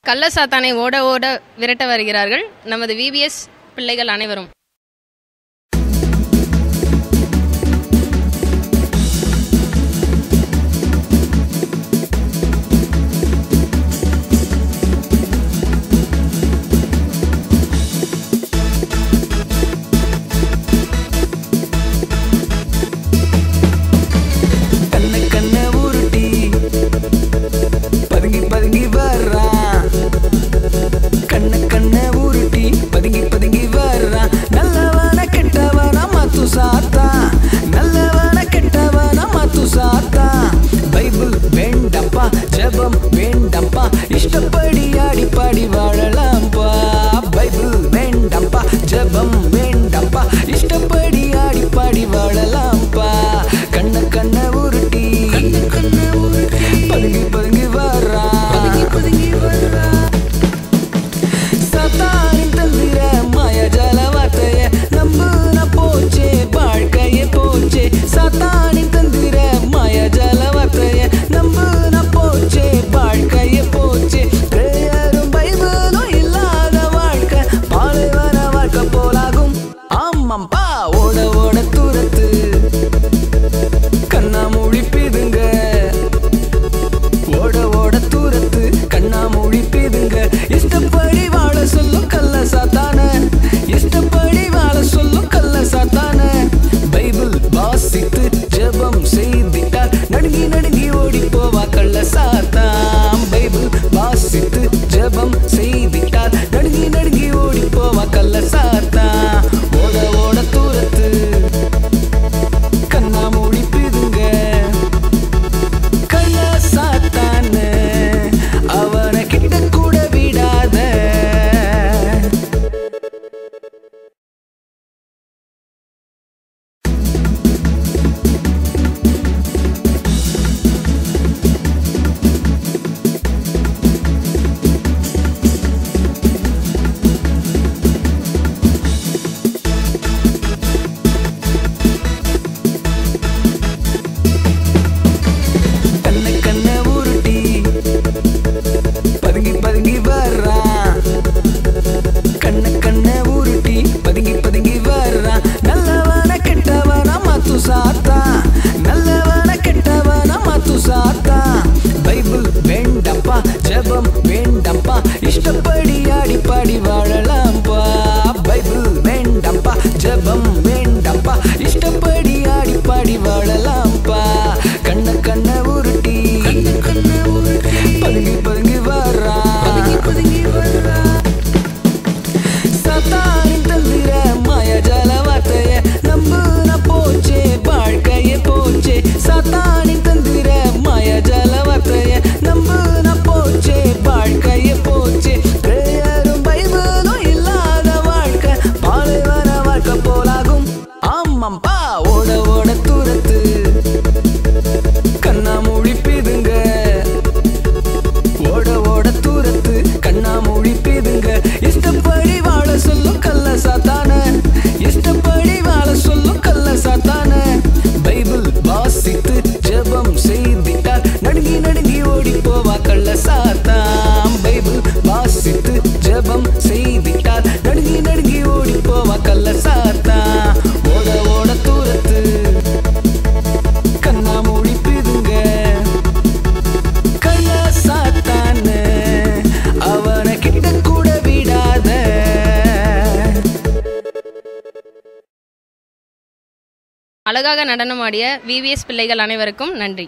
கள்ள சாத்தானை ஓட ஓட விரட்ட வருகிறார்கள் நமது விபிஎஸ் பிள்ளைகள் அனைவரும். ஜெபம் வேண்டம்பா, இஷ்டப்படி ஆடி பாடி வாழலாம்பா. பைபிள் வேண்டம்பா, ஜெபம் வேண்டம்பா, இஷ்டப்படி ஆடி பாடி வாழலாம்பா. கண்ண கண்ண உருட்டி பதுங்கி பதுங்கி வர்றா, சாத்தானின் தந்திர மாயாஜால வார்த்தைய நம்புன போச்சே, வாழ்க்கையே போச்சே. சாத்தானின் தந்திர மாயாஜால வார்த்தைய நம்புன போச்சே, வாழ்க்கையே போச்சே. பிரேயரும் பைபிளும் இல்லாத வாழ்க்கை பாலைவன வாழ்க்கை போலாகும். ஆமாம்பா, ஓட ஓட தூரத்து கண்ணா முழிப்பிதுங்க, ஓட ஓட தூரத்து கண்ணா முழிப்பிதுங்க. இஷ்டப்படி வாழ சொல்லும் கள்ள சாத்தான, இஷ்டப்படி வாழ சொல்லும் கள்ள சாத்தான. பைபிள் வாசித்து ஜெபம் செய்திட்டால் நடுங்கி நடுங்கி ஓடி போவா கள்ள சாத்தான். பைபிள் வாசித்து ஜெபம் செய்திட்டால் நடுங்கி நடுங்கி ஓடி போவா கள்ள சாத்தான். ஓட ஓட தூரத்து கண்ணா முழிப்பிதுங்க, கள்ள சாத்தான அவனை கிட்ட கூட விடாத. ஜெபம் வேண்டம்பா, இஷ்டப்படி ஆடி பாடி வாழலாம்பா. பைபிள் வேண்டம்பா, ஜெபம் வேண்டம்பா, இஷ்டப்படி ஆடி பாடி வாழலாம்பா. கண்ண கண்ண உருட்டி பதுங்கி பதுங்கி வர்றா, சாத்தானின் தந்திர மாயாஜால வார்த்தைய நம்புன போச்சே, வாழ்க்கையே போச்சே. சாத்தானின் தந்திர மாயாஜால வார்த்தைய நம்புன போச்சே, வாழ்க்கையே போச்சே. பிரேயரும் பைபிளும் இல்லாத வாழ்க்கை பாலைவன வாழ்க்கை போலாகும். ஆமாம்பா, ஓட ஓட தூரத்து கண்ணா முழிப்பிதுங்க, ஓட ஓட தூரத்து கண்ணா முழிப்பிதுங்க. இஷ்டப்படி வாழ சொல்லும் கள்ள சாத்தான, இஷ்டப்படி வாழ சொல்லும் கள்ள சாத்தான. பைபிள் வாசித்து ஜெபம் செய்திட்டால் நடுங்கி நடுங்கி ஓடி போவா கள்ள சாத்தான். பைபிள் வாசித்து ஜெபம் செய்திட்டால் நடுங்கி நடுங்கி ஓடி போவா கள்ள சாத்தான். ஓட ஓட தூரத்து கண்ணா முழிப்பிதுங்க, கள்ள சாத்தான அவனை கிட்ட கூட விடாத. அழகாக நடனமாடிய விபிஎஸ் பிள்ளைகள் அனைவருக்கும் நன்றி.